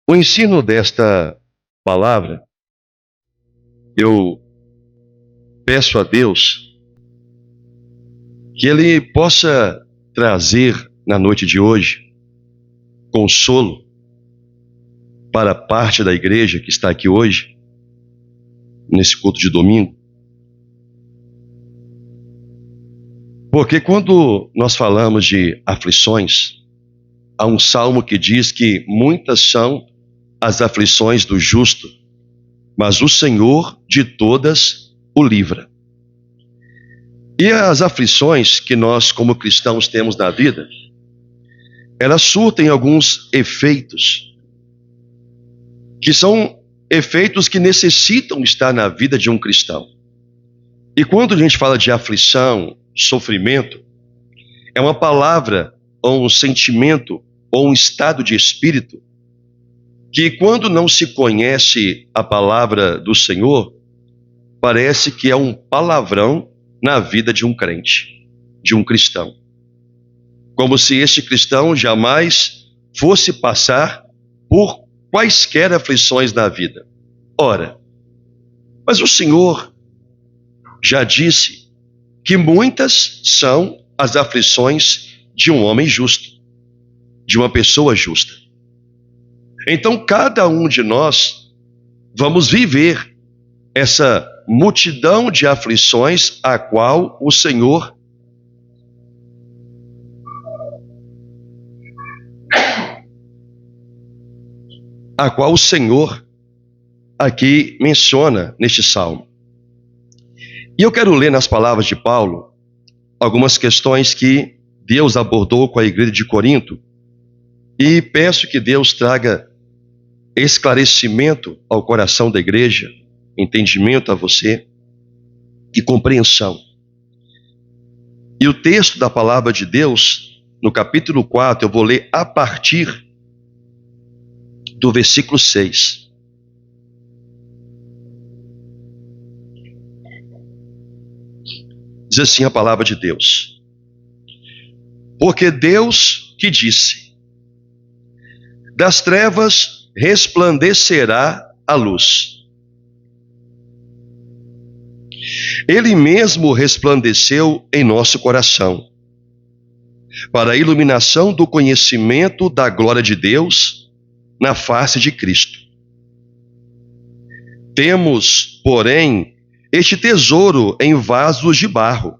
O ensino desta palavra, eu peço a Deus que Ele possa trazer na noite de hoje consolo para a parte da igreja que está aqui hoje, nesse culto de domingo. Porque quando nós falamos de aflições, há um salmo que diz que muitas são as aflições do justo, mas o Senhor de todas o livra. E as aflições que nós, como cristãos, temos na vida, elas surtem alguns efeitos, que são efeitos que necessitam estar na vida de um cristão. E quando a gente fala de aflição, sofrimento, é uma palavra, ou um sentimento, ou um estado de espírito, que quando não se conhece a palavra do Senhor, parece que é um palavrão na vida de um crente, de um cristão. Como se esse cristão jamais fosse passar por quaisquer aflições na vida. Ora, mas o Senhor já disse que muitas são as aflições de um homem justo, de uma pessoa justa. Então, cada um de nós vamos viver essa multidão de aflições a qual o Senhor aqui menciona neste salmo. E eu quero ler nas palavras de Paulo algumas questões que Deus abordou com a igreja de Corinto, e peço que Deus traga esclarecimento ao coração da igreja, entendimento a você e compreensão. E o texto da palavra de Deus, no capítulo 4, eu vou ler a partir do versículo 6. Diz assim a palavra de Deus: porque Deus que disse, das trevas resplandecerá a luz. Ele mesmo resplandeceu em nosso coração, para a iluminação do conhecimento da glória de Deus na face de Cristo. Temos, porém, este tesouro em vasos de barro,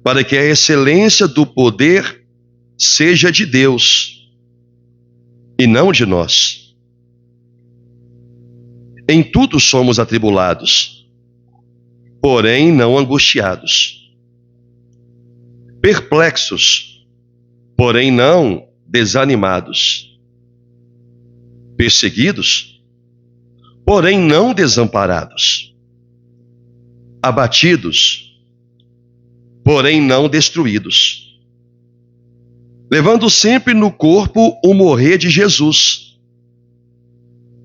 para que a excelência do poder seja de Deus e não de nós. Em tudo somos atribulados, porém não angustiados, perplexos, porém não desanimados, perseguidos, porém não desamparados, abatidos, porém não destruídos, levando sempre no corpo o morrer de Jesus,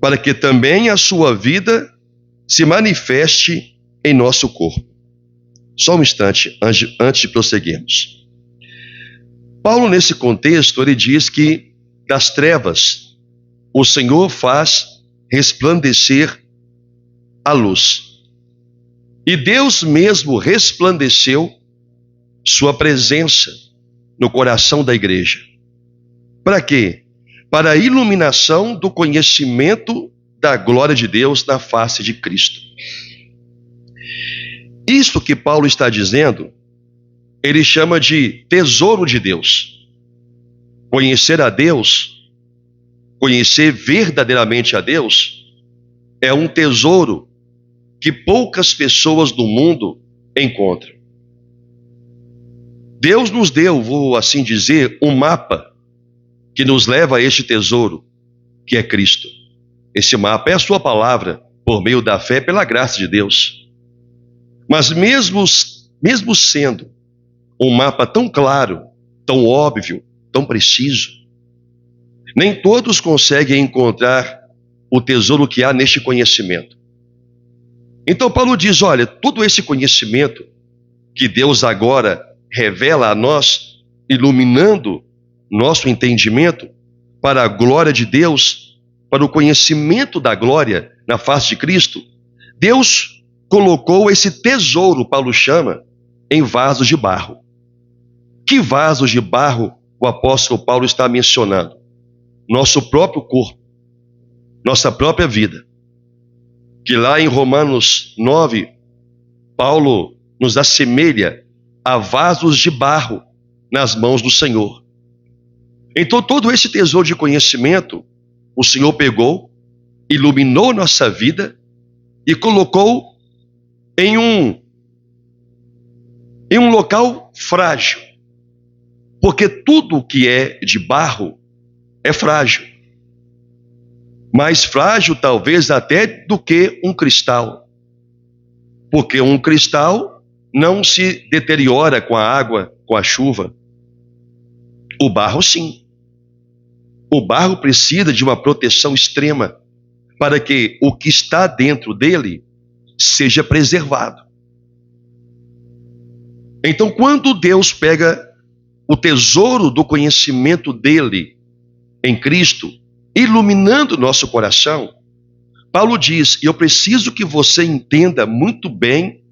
para que também a sua vida se manifeste em nosso corpo. Só um instante antes de prosseguirmos. Paulo, nesse contexto, ele diz que das trevas o Senhor faz resplandecer a luz. E Deus mesmo resplandeceu sua presença no coração da igreja. Para quê? Para a iluminação do conhecimento da glória de Deus na face de Cristo. Isto que Paulo está dizendo, ele chama de tesouro de Deus. Conhecer a Deus, conhecer verdadeiramente a Deus, é um tesouro que poucas pessoas do mundo encontram. Deus nos deu, vou assim dizer, um mapa que nos leva a este tesouro, que é Cristo. Esse mapa é a sua palavra, por meio da fé, pela graça de Deus. Mas mesmo sendo um mapa tão claro, tão óbvio, tão preciso, nem todos conseguem encontrar o tesouro que há neste conhecimento. Então Paulo diz, olha, todo esse conhecimento que Deus agora revela a nós, iluminando nosso entendimento, para a glória de Deus, para o conhecimento da glória na face de Cristo, Deus colocou esse tesouro, Paulo chama, em vasos de barro. Que vasos de barro o apóstolo Paulo está mencionando? Nosso próprio corpo, nossa própria vida. Que lá em Romanos 9, Paulo nos assemelha a vasos de barro nas mãos do Senhor. Então todo esse tesouro de conhecimento, o Senhor pegou, iluminou nossa vida e colocou em um local frágil. Porque tudo que é de barro é frágil. Mais frágil talvez até do que um cristal. Porque um cristal não se deteriora com a água, com a chuva. O barro sim. O barro precisa de uma proteção extrema para que o que está dentro dele seja preservado. Então, quando Deus pega o tesouro do conhecimento dele em Cristo, iluminando nosso coração, Paulo diz, e eu preciso que você entenda muito bem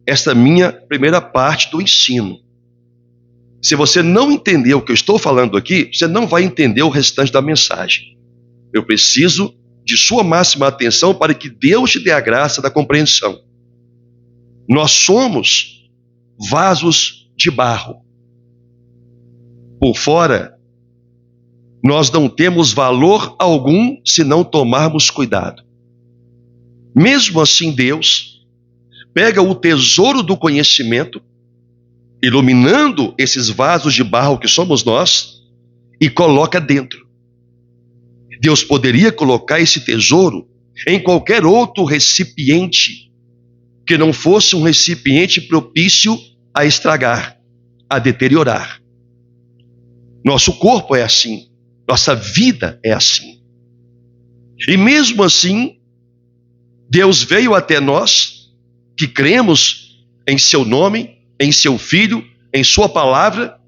esta minha primeira parte do ensino. Se você não entender o que eu estou falando aqui, você não vai entender o restante da mensagem. Eu preciso de sua máxima atenção para que Deus te dê a graça da compreensão. Nós somos vasos de barro. Por fora, nós não temos valor algum se não tomarmos cuidado. Mesmo assim, Deus pega o tesouro do conhecimento, iluminando esses vasos de barro que somos nós, e coloca dentro. Deus poderia colocar esse tesouro em qualquer outro recipiente que não fosse um recipiente propício a estragar, a deteriorar. Nosso corpo é assim, nossa vida é assim. E mesmo assim, Deus veio até nós, que cremos em seu nome, em seu Filho, em sua palavra,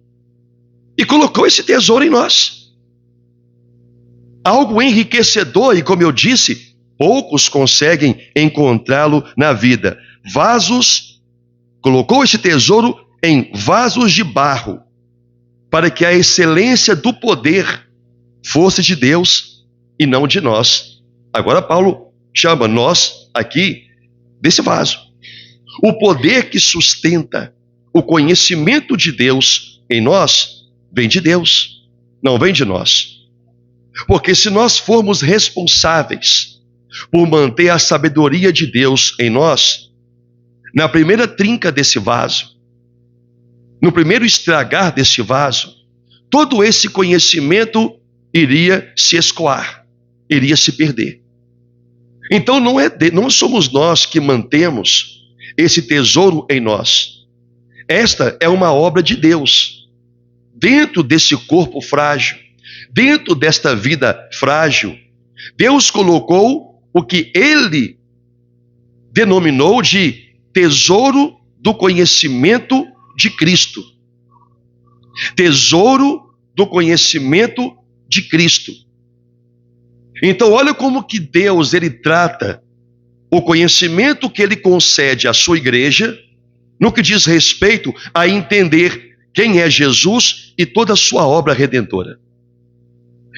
e colocou esse tesouro em nós. Algo enriquecedor, e como eu disse, poucos conseguem encontrá-lo na vida. Colocou esse tesouro em vasos de barro, para que a excelência do poder fosse de Deus e não de nós. Agora Paulo chama nós aqui desse vaso. O poder que sustenta o conhecimento de Deus em nós vem de Deus, não vem de nós. Porque se nós formos responsáveis por manter a sabedoria de Deus em nós, na primeira trinca desse vaso, no primeiro estragar desse vaso, todo esse conhecimento iria se escoar, iria se perder. Então não somos nós que mantemos esse tesouro em nós. Esta é uma obra de Deus. Dentro desse corpo frágil, dentro desta vida frágil, Deus colocou o que Ele denominou de tesouro do conhecimento de Cristo. Tesouro do conhecimento de Cristo. Então olha como que Deus, Ele trata o conhecimento que Ele concede à sua igreja, no que diz respeito a entender quem é Jesus e toda a sua obra redentora.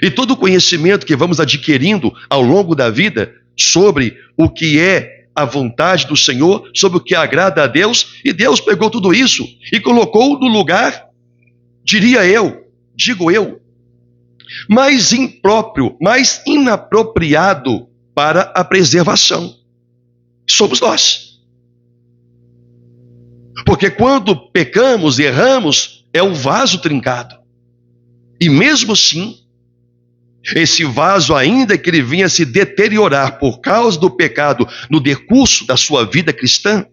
E todo o conhecimento que vamos adquirindo ao longo da vida sobre o que é a vontade do Senhor, sobre o que agrada a Deus, e Deus pegou tudo isso e colocou no lugar, digo eu, mais impróprio, mais inapropriado para a preservação. Somos nós. Porque quando pecamos, erramos, é um vaso trincado. E mesmo assim, esse vaso, ainda que ele vinha se deteriorar por causa do pecado no decurso da sua vida cristã,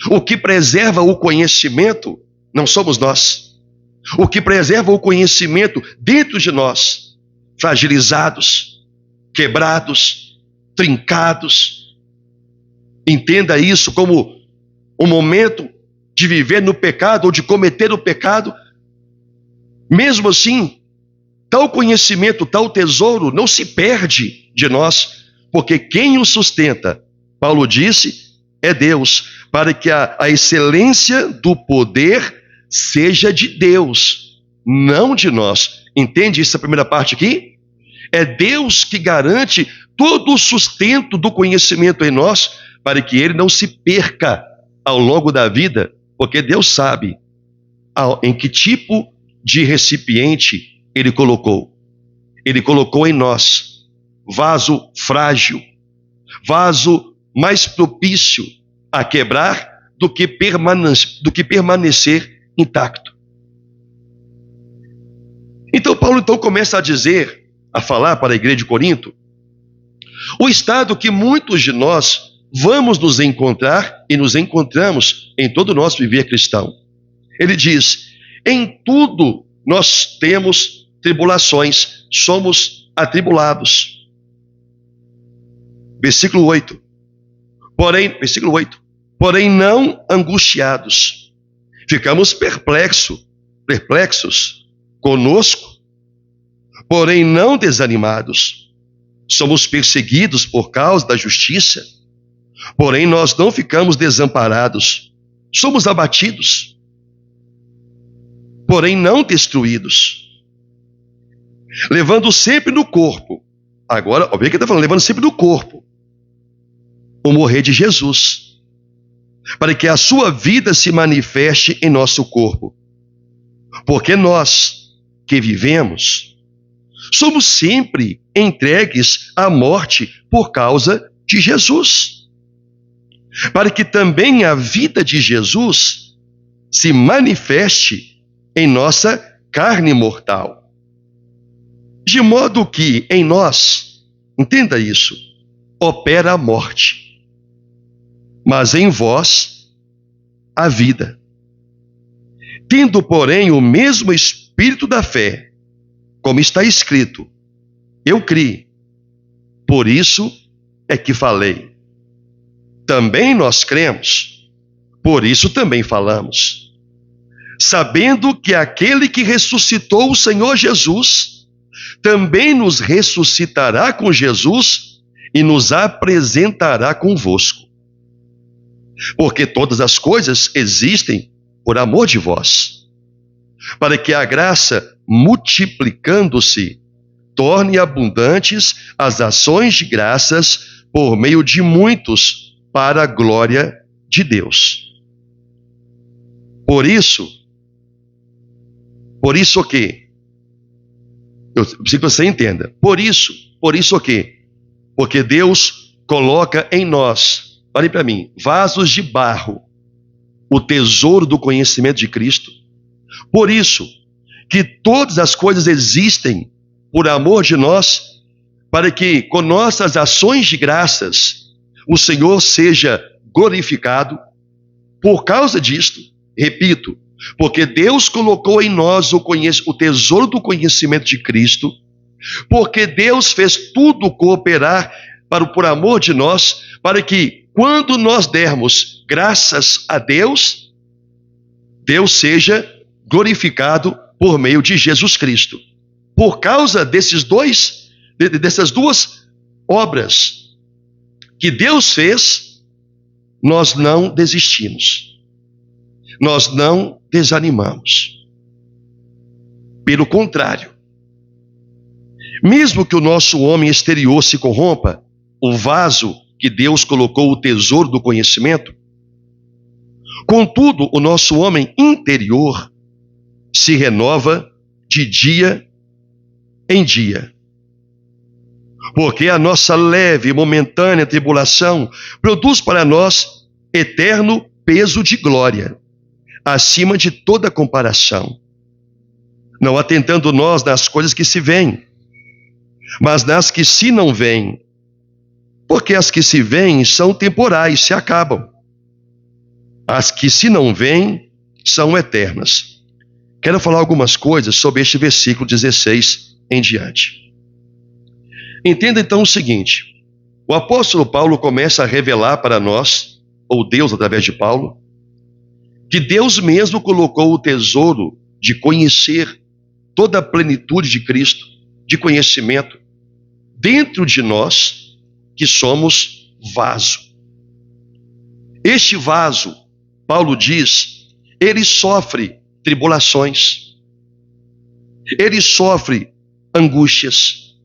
o que preserva o conhecimento não somos nós. O que preserva o conhecimento dentro de nós, fragilizados, quebrados, trincados. Entenda isso como um momento de viver no pecado ou de cometer o pecado. Mesmo assim, Tal conhecimento, tal tesouro não se perde de nós, porque quem o sustenta, Paulo disse, é Deus, para que a excelência do poder seja de Deus, não de nós. Entende essa primeira parte aqui? É Deus que garante todo o sustento do conhecimento em nós, para que ele não se perca ao longo da vida, porque Deus sabe em que tipo de recipiente ele colocou. Ele colocou em nós vaso frágil, vaso mais propício a quebrar do que permanecer intacto. Então Paulo começa a falar para a igreja de Corinto, o estado que muitos de nós vamos nos encontrar e nos encontramos em todo o nosso viver cristão. Ele diz, em tudo nós temos tribulações, somos atribulados. Versículo 8. Porém não angustiados. Ficamos perplexos conosco, porém não desanimados. Somos perseguidos por causa da justiça, porém nós não ficamos desamparados. Somos abatidos, porém não destruídos. Levando sempre no corpo, agora, olha o que ele está falando, levando sempre no corpo o morrer de Jesus, para que a sua vida se manifeste em nosso corpo. Porque nós que vivemos, somos sempre entregues à morte por causa de Jesus, para que também a vida de Jesus se manifeste em nossa carne mortal. De modo que em nós, entenda isso, opera a morte, mas em vós a vida. Tendo, porém, o mesmo espírito da fé, como está escrito, eu criei, por isso é que falei. Também nós cremos, por isso também falamos. Sabendo que aquele que ressuscitou o Senhor Jesus, também nos ressuscitará com Jesus e nos apresentará convosco. Porque todas as coisas existem por amor de vós, para que a graça, multiplicando-se, torne abundantes as ações de graças por meio de muitos, para a glória de Deus. Por isso o quê? Eu preciso que você entenda. Por isso o quê? Porque Deus coloca em nós, olhem para mim, vasos de barro, o tesouro do conhecimento de Cristo. Por isso que todas as coisas existem por amor de nós, para que com nossas ações de graças o Senhor seja glorificado. Por causa disto, repito, porque Deus colocou em nós o tesouro do conhecimento de Cristo, porque Deus fez tudo cooperar por amor de nós, para que quando nós dermos graças a Deus, Deus seja glorificado por meio de Jesus Cristo. Por causa dessas duas obras que Deus fez, nós não desistimos. Nós não desanimamos. Pelo contrário, mesmo que o nosso homem exterior se corrompa, o vaso que Deus colocou o tesouro do conhecimento, contudo, o nosso homem interior se renova de dia em dia. Porque a nossa leve e momentânea tribulação produz para nós eterno peso de glória, acima de toda comparação. Não atentando nós nas coisas que se veem, mas nas que se não veem. Porque as que se veem são temporais, se acabam. As que se não veem são eternas. Quero falar algumas coisas sobre este versículo 16 em diante. Entenda então o seguinte: o apóstolo Paulo começa a revelar para nós, ou Deus através de Paulo, que Deus mesmo colocou o tesouro de conhecer toda a plenitude de Cristo, de conhecimento, dentro de nós, que somos vaso. Este vaso, Paulo diz, ele sofre tribulações, ele sofre angústias,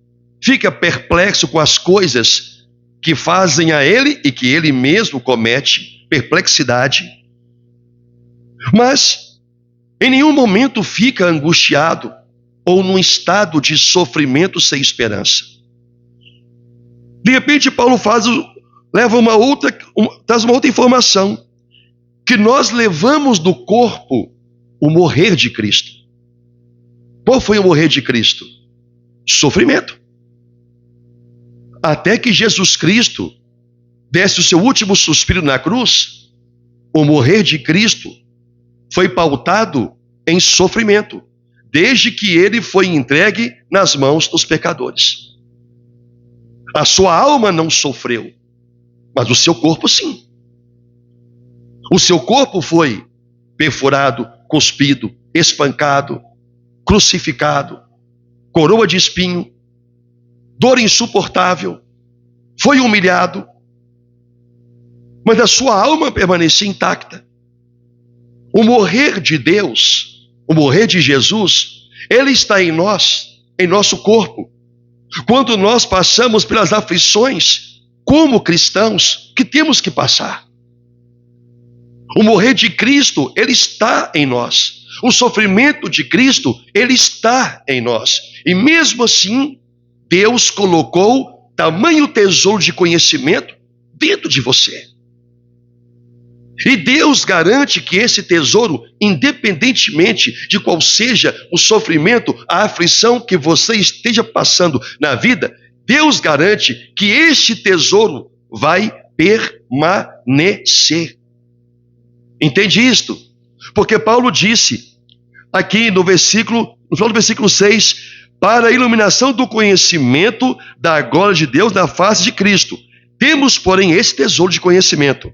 fica perplexo com as coisas que fazem a ele e que ele mesmo comete perplexidade, mas em nenhum momento fica angustiado ou num estado de sofrimento sem esperança. De repente, Paulo traz uma outra informação, que nós levamos no corpo o morrer de Cristo. Qual foi o morrer de Cristo? Sofrimento. Até que Jesus Cristo desse o seu último suspiro na cruz, o morrer de Cristo foi pautado em sofrimento, desde que ele foi entregue nas mãos dos pecadores. A sua alma não sofreu, mas o seu corpo sim. O seu corpo foi perfurado, cuspido, espancado, crucificado, coroa de espinho, dor insuportável, foi humilhado, mas a sua alma permanecia intacta. O morrer de Deus, o morrer de Jesus, ele está em nós, em nosso corpo. Quando nós passamos pelas aflições, como cristãos, que temos que passar. O morrer de Cristo, ele está em nós. O sofrimento de Cristo, ele está em nós. E mesmo assim, Deus colocou tamanho tesouro de conhecimento dentro de você. E Deus garante que esse tesouro, independentemente de qual seja o sofrimento, a aflição que você esteja passando na vida, Deus garante que este tesouro vai permanecer. Entende isto? Porque Paulo disse aqui no final do versículo 6, para a iluminação do conhecimento da glória de Deus na face de Cristo. Temos, porém, esse tesouro de conhecimento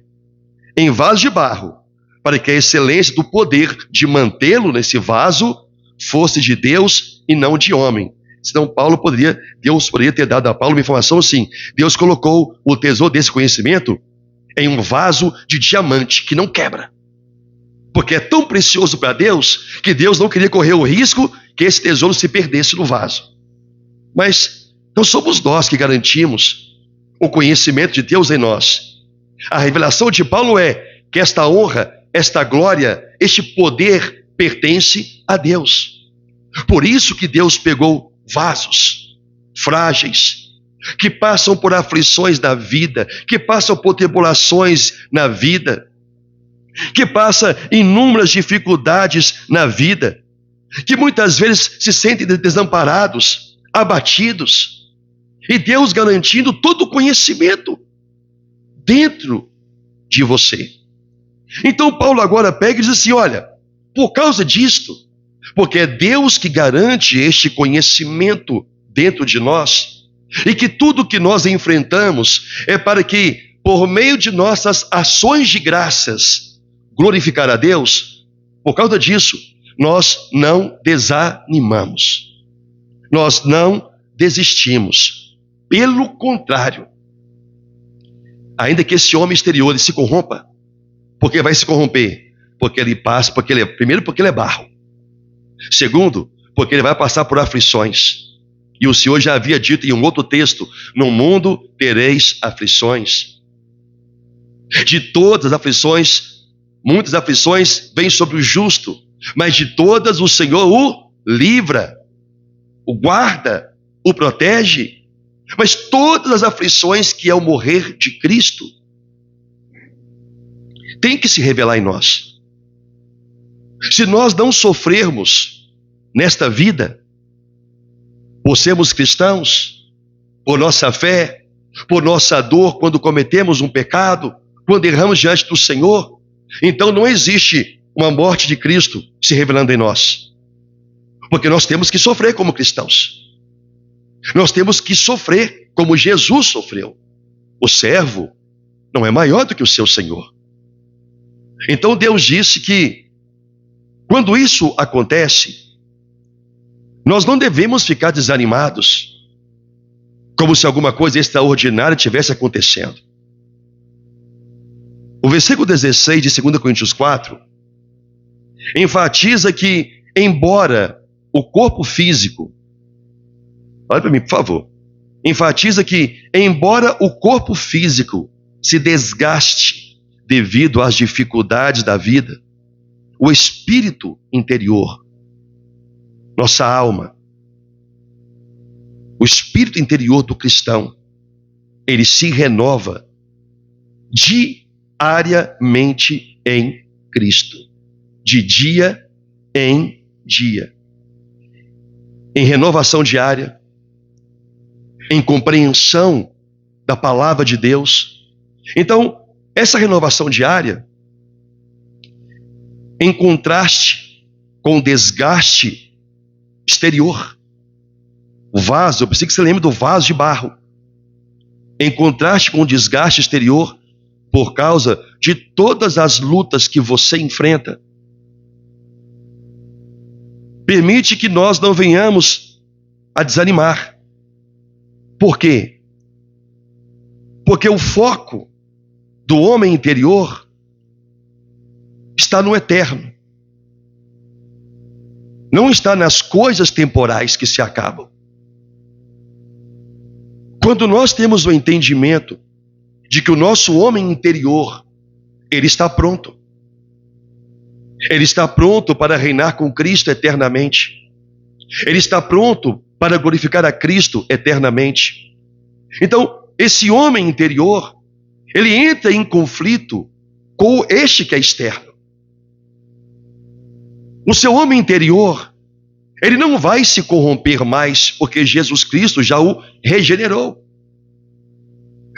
em vaso de barro, para que a excelência do poder de mantê-lo nesse vaso fosse de Deus e não de homem. Senão Deus poderia ter dado a Paulo uma informação assim: Deus colocou o tesouro desse conhecimento em um vaso de diamante que não quebra. Porque é tão precioso para Deus, que Deus não queria correr o risco que esse tesouro se perdesse no vaso. Mas não somos nós que garantimos o conhecimento de Deus em nós. A revelação de Paulo é que esta honra, esta glória, este poder pertence a Deus. Por isso que Deus pegou vasos frágeis, que passam por aflições da vida, que passam por tribulações na vida, que passa inúmeras dificuldades na vida, que muitas vezes se sentem desamparados, abatidos, e Deus garantindo todo o conhecimento dentro de você. Então Paulo agora pega e diz assim: olha, por causa disto, porque é Deus que garante este conhecimento dentro de nós, e que tudo que nós enfrentamos é para que, por meio de nossas ações de graças, glorificar a Deus. Por causa disso, nós não desanimamos, nós não desistimos. Pelo contrário, ainda que esse homem exterior ele se corrompa, porque vai se corromper, porque ele passa, primeiro porque ele é barro, segundo, porque ele vai passar por aflições. E o Senhor já havia dito em um outro texto: no mundo tereis aflições. De todas as aflições, muitas aflições vêm sobre o justo, mas de todas o Senhor o livra, o guarda, o protege. Mas todas as aflições que é o morrer de Cristo tem que se revelar em nós. Se nós não sofrermos nesta vida, por sermos cristãos, por nossa fé, por nossa dor quando cometemos um pecado, quando erramos diante do Senhor, então não existe uma morte de Cristo se revelando em nós. Porque nós temos que sofrer como cristãos. Nós temos que sofrer como Jesus sofreu. O servo não é maior do que o seu Senhor. Então Deus disse que quando isso acontece, Nós não devemos ficar desanimados, como se alguma coisa extraordinária estivesse acontecendo. O versículo 16 de 2 Coríntios 4 enfatiza que, embora o corpo físico, olha para mim, por favor, enfatiza que, embora o corpo físico se desgaste devido às dificuldades da vida, o espírito interior, nossa alma, o espírito interior do cristão, ele se renova diariamente em Cristo, de dia em dia, em renovação diária, em compreensão da palavra de Deus. Então, essa renovação diária, em contraste com o desgaste exterior, o vaso, eu preciso que você lembre do vaso de barro, em contraste com o desgaste exterior, por causa de todas as lutas que você enfrenta, permite que nós não venhamos a desanimar. Por quê? Porque o foco do homem interior está no eterno. Não está nas coisas temporais que se acabam. Quando nós temos o entendimento de que o nosso homem interior, ele está pronto. Ele está pronto para reinar com Cristo eternamente. Ele está pronto para glorificar a Cristo eternamente. Então, esse homem interior, ele entra em conflito com este que é externo. O seu homem interior, ele não vai se corromper mais, porque Jesus Cristo já o regenerou.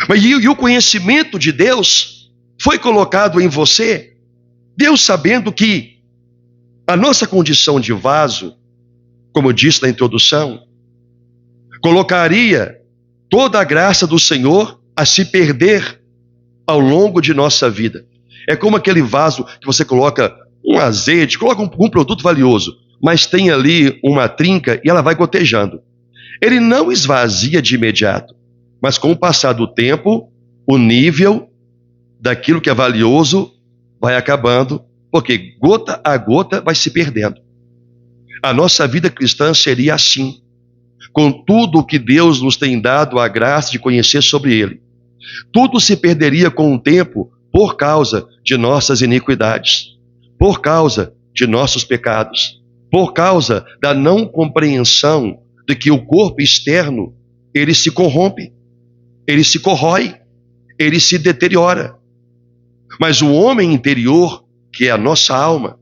Mas e o conhecimento de Deus foi colocado em você, Deus sabendo que a nossa condição de vaso, como eu disse na introdução, colocaria toda a graça do Senhor a se perder ao longo de nossa vida. É como aquele vaso que você coloca um azeite, coloca um produto valioso, mas tem ali uma trinca e ela vai gotejando. Ele não esvazia de imediato, mas com o passar do tempo, o nível daquilo que é valioso vai acabando, porque gota a gota vai se perdendo. A nossa vida cristã seria assim, com tudo o que Deus nos tem dado a graça de conhecer sobre Ele. Tudo se perderia com o tempo por causa de nossas iniquidades, por causa de nossos pecados, por causa da não compreensão de que o corpo externo, ele se corrompe, ele se corrói, ele se deteriora. Mas o homem interior, que é a nossa alma,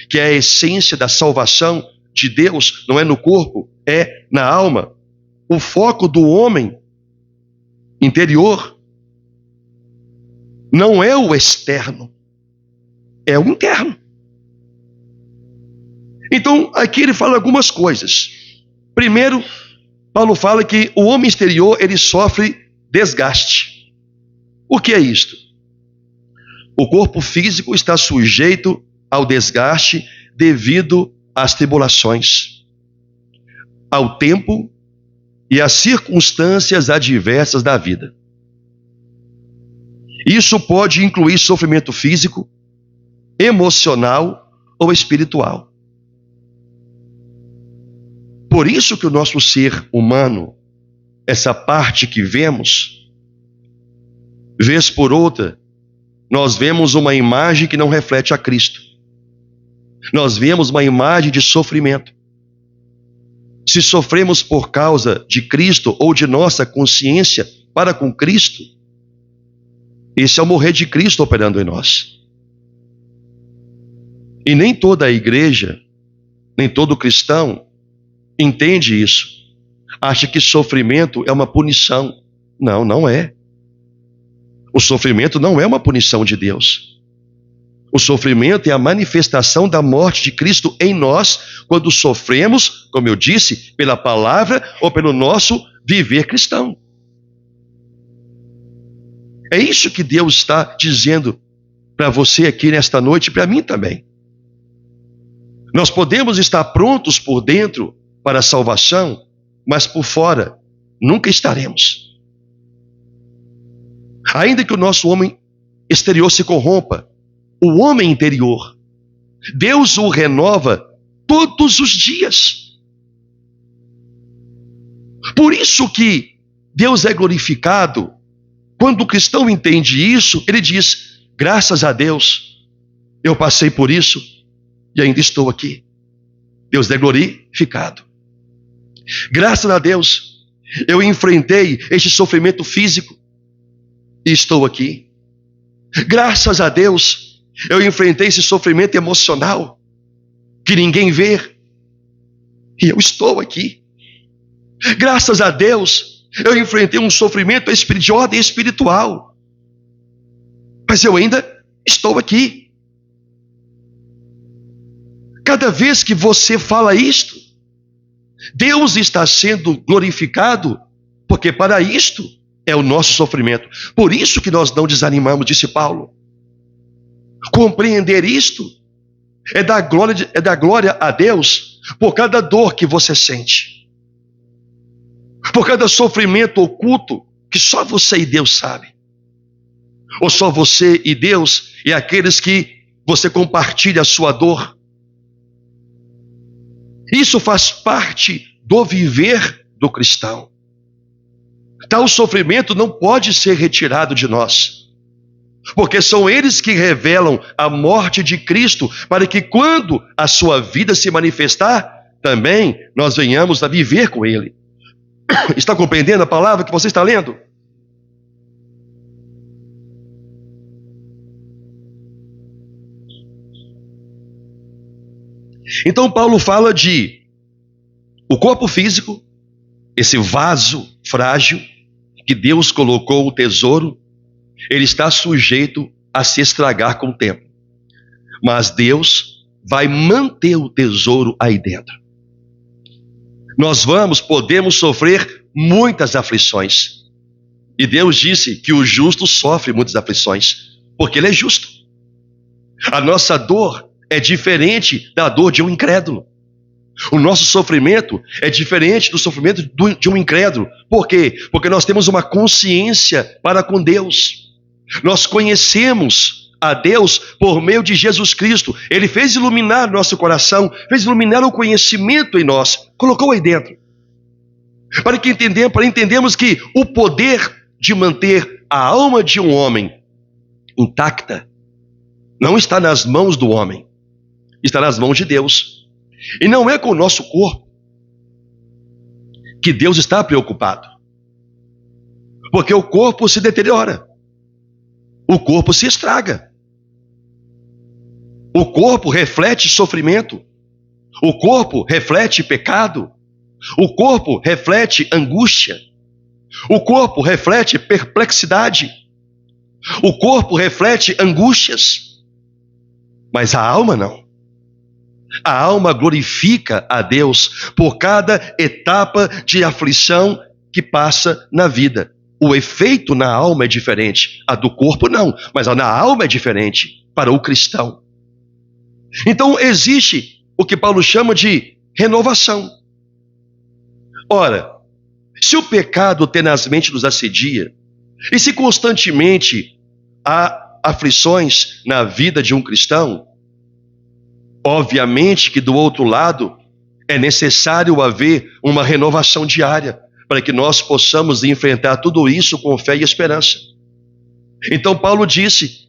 que é a essência da salvação de Deus, não é no corpo, é na alma. O foco do homem interior não é o externo, é o interno. Então, aqui ele fala algumas coisas. Primeiro, Paulo fala que o homem exterior, ele sofre desgaste. O que é isto? O corpo físico está sujeito ao desgaste devido às tribulações, ao tempo e às circunstâncias adversas da vida. Isso pode incluir sofrimento físico, emocional ou espiritual. Por isso que o nosso ser humano, essa parte que vemos, vez por outra, nós vemos uma imagem que não reflete a Cristo. Nós vemos uma imagem de sofrimento. Se sofremos por causa de Cristo ou de nossa consciência para com Cristo, esse é o morrer de Cristo operando em nós. E nem toda a igreja, nem todo cristão entende isso. Acha que sofrimento é uma punição. Não, não é. O sofrimento não é uma punição de Deus. O sofrimento é a manifestação da morte de Cristo em nós, quando sofremos, como eu disse, pela palavra ou pelo nosso viver cristão. É isso que Deus está dizendo para você aqui nesta noite e para mim também. Nós podemos estar prontos por dentro para a salvação, mas por fora nunca estaremos. Ainda que o nosso homem exterior se corrompa, o homem interior, Deus o renova todos os dias. Por isso que Deus é glorificado. Quando o cristão entende isso, ele diz: graças a Deus, eu passei por isso e ainda estou aqui. Deus é glorificado. Graças a Deus, eu enfrentei este sofrimento físico e estou aqui. Graças a Deus, eu enfrentei esse sofrimento emocional que ninguém vê e eu estou aqui. Graças a Deus, eu enfrentei um sofrimento de ordem espiritual, mas eu ainda estou aqui. Cada vez que você fala isto, Deus está sendo glorificado, porque para isto é o nosso sofrimento. Por isso que nós não desanimamos, disse Paulo. Compreender isto é dar glória a Deus por cada dor que você sente, por cada sofrimento oculto que só você e Deus sabe, ou só você e Deus e aqueles que você compartilha a sua dor. Isso faz parte do viver do cristão. Tal sofrimento não pode ser retirado de nós, porque são eles que revelam a morte de Cristo, para que quando a sua vida se manifestar, também nós venhamos a viver com Ele. Está compreendendo a palavra que você está lendo? Então Paulo fala de o corpo físico, esse vaso frágil que Deus colocou o tesouro, ele está sujeito a se estragar com o tempo. Mas Deus vai manter o tesouro aí dentro. Nós podemos sofrer muitas aflições. E Deus disse que o justo sofre muitas aflições, porque Ele é justo. A nossa dor é diferente da dor de um incrédulo. O nosso sofrimento é diferente do sofrimento de um incrédulo. Por quê? Porque nós temos uma consciência para com Deus. Nós conhecemos a Deus por meio de Jesus Cristo. Ele fez iluminar nosso coração, fez iluminar o conhecimento em nós, colocou aí dentro. Para entendermos que o poder de manter a alma de um homem intacta não está nas mãos do homem, está nas mãos de Deus. E não é com o nosso corpo que Deus está preocupado, porque o corpo se deteriora, o corpo se estraga, o corpo reflete sofrimento, o corpo reflete pecado, o corpo reflete angústia, o corpo reflete perplexidade, o corpo reflete angústias, mas a alma não. A alma glorifica a Deus por cada etapa de aflição que passa na vida. O efeito na alma é diferente, a do corpo não, mas a na alma é diferente para o cristão. Então existe o que Paulo chama de renovação. Ora, se o pecado tenazmente nos assedia, e se constantemente há aflições na vida de um cristão, obviamente que do outro lado é necessário haver uma renovação diária para que nós possamos enfrentar tudo isso com fé e esperança. Então Paulo disse: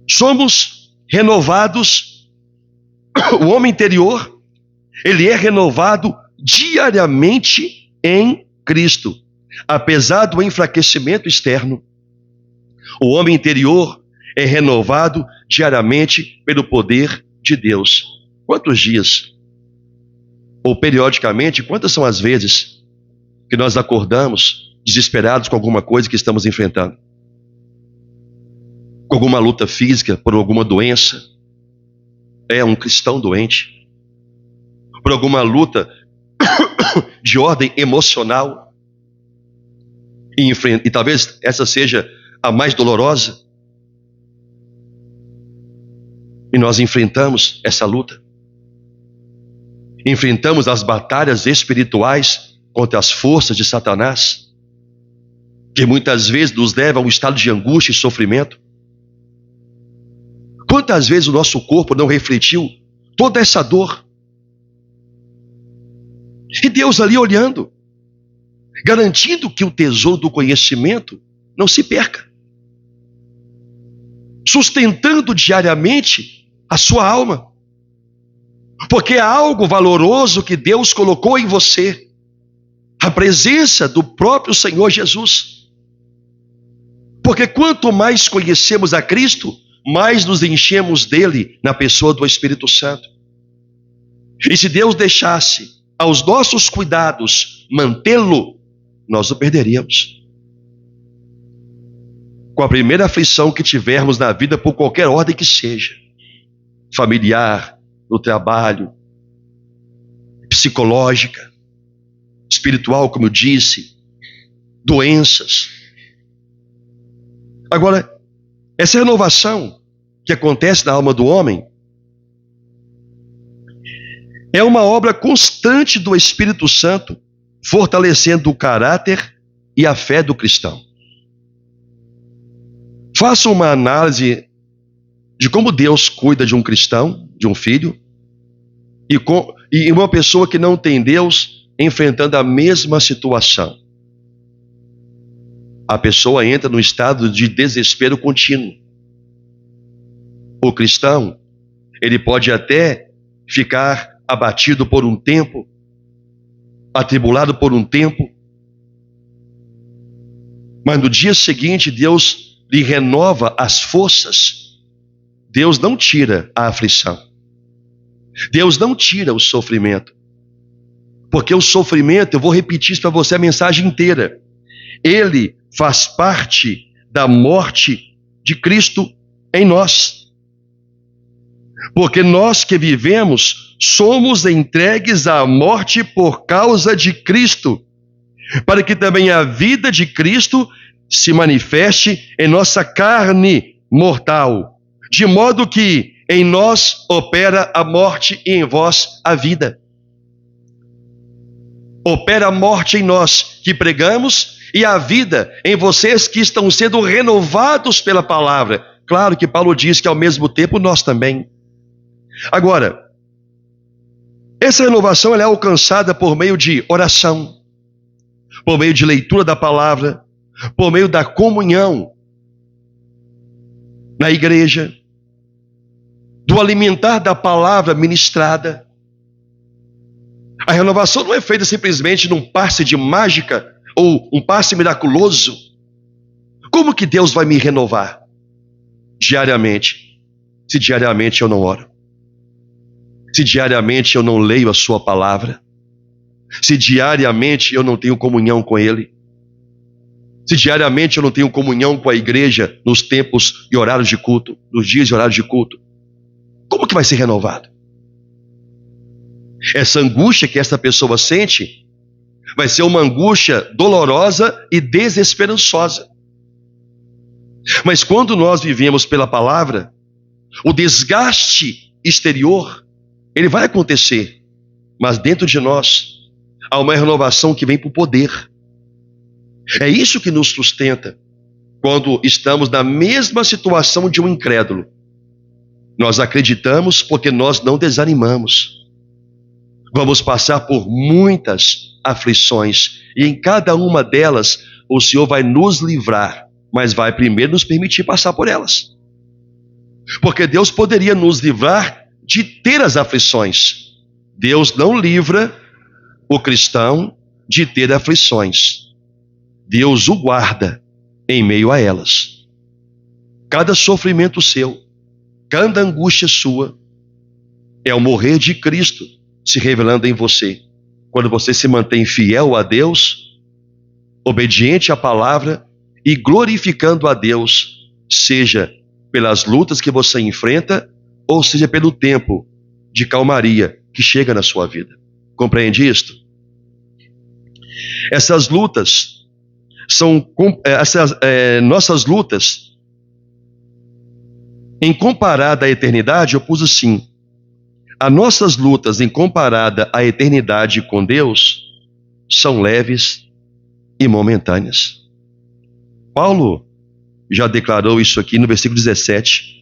somos renovados, o homem interior, ele é renovado diariamente em Cristo, apesar do enfraquecimento externo. O homem interior é renovado diariamente pelo poder de Deus. Quantos dias, ou periodicamente, quantas são as vezes que nós acordamos desesperados com alguma coisa que estamos enfrentando? Com alguma luta física, por alguma doença? É um cristão doente. Por alguma luta de ordem emocional? E talvez essa seja a mais dolorosa. E nós enfrentamos essa luta. enfrentamos as batalhas espirituais contra as forças de Satanás, que muitas vezes nos levam a um estado de angústia e sofrimento. Quantas vezes o nosso corpo não refletiu toda essa dor? E Deus ali olhando, garantindo que o tesouro do conhecimento não se perca, sustentando diariamente a sua alma, porque é algo valoroso que Deus colocou em você, a presença do próprio Senhor Jesus. Porque quanto mais conhecemos a Cristo, mais nos enchemos dele na pessoa do Espírito Santo. E se Deus deixasse aos nossos cuidados mantê-lo, nós o perderíamos. Com a primeira aflição que tivermos na vida, por qualquer ordem que seja, familiar, no trabalho, psicológica, espiritual, como eu disse, doenças. Agora, essa renovação que acontece na alma do homem é uma obra constante do Espírito Santo, fortalecendo o caráter e a fé do cristão. Faça uma análise de como Deus cuida de um cristão, de um filho, e uma pessoa que não tem Deus enfrentando a mesma situação. A pessoa entra num estado de desespero contínuo. O cristão, ele pode até ficar abatido por um tempo, atribulado por um tempo, mas no dia seguinte Deus lhe renova as forças. Deus não tira a aflição. Deus não tira o sofrimento. Porque o sofrimento, eu vou repetir isso para você a mensagem inteira, ele faz parte da morte de Cristo em nós. Porque nós que vivemos somos entregues à morte por causa de Cristo, para que também a vida de Cristo se manifeste em nossa carne mortal, de modo que em nós opera a morte e em vós a vida. Opera a morte em nós que pregamos e a vida em vocês que estão sendo renovados pela palavra. Claro que Paulo diz que ao mesmo tempo nós também. Agora, essa renovação ela é alcançada por meio de oração, por meio de leitura da palavra, por meio da comunhão na igreja, do alimentar da palavra ministrada. A renovação não é feita simplesmente num passe de mágica ou um passe miraculoso. Como que Deus vai me renovar? Diariamente. Se diariamente eu não oro. Se diariamente eu não leio a sua palavra. Se diariamente eu não tenho comunhão com Ele. Se diariamente eu não tenho comunhão com a igreja nos tempos e horários de culto, nos dias e horários de culto. Como que vai ser renovado? Essa angústia que essa pessoa sente vai ser uma angústia dolorosa e desesperançosa. Mas quando nós vivemos pela palavra, o desgaste exterior, ele vai acontecer, mas dentro de nós há uma renovação que vem por poder. É isso que nos sustenta quando estamos na mesma situação de um incrédulo. Nós acreditamos porque nós não desanimamos. Vamos passar por muitas aflições e em cada uma delas o Senhor vai nos livrar, mas vai primeiro nos permitir passar por elas. Porque Deus poderia nos livrar de ter as aflições. Deus não livra o cristão de ter aflições. Deus o guarda em meio a elas. Cada sofrimento seu, cada angústia sua, é o morrer de Cristo se revelando em você. Quando você se mantém fiel a Deus, obediente à palavra e glorificando a Deus, seja pelas lutas que você enfrenta, ou seja pelo tempo de calmaria que chega na sua vida. Compreende isto? Essas lutas são nossas lutas. Em comparada à eternidade, eu pus assim: As nossas lutas, em comparada à eternidade com Deus, são leves e momentâneas. Paulo já declarou isso aqui no versículo 17.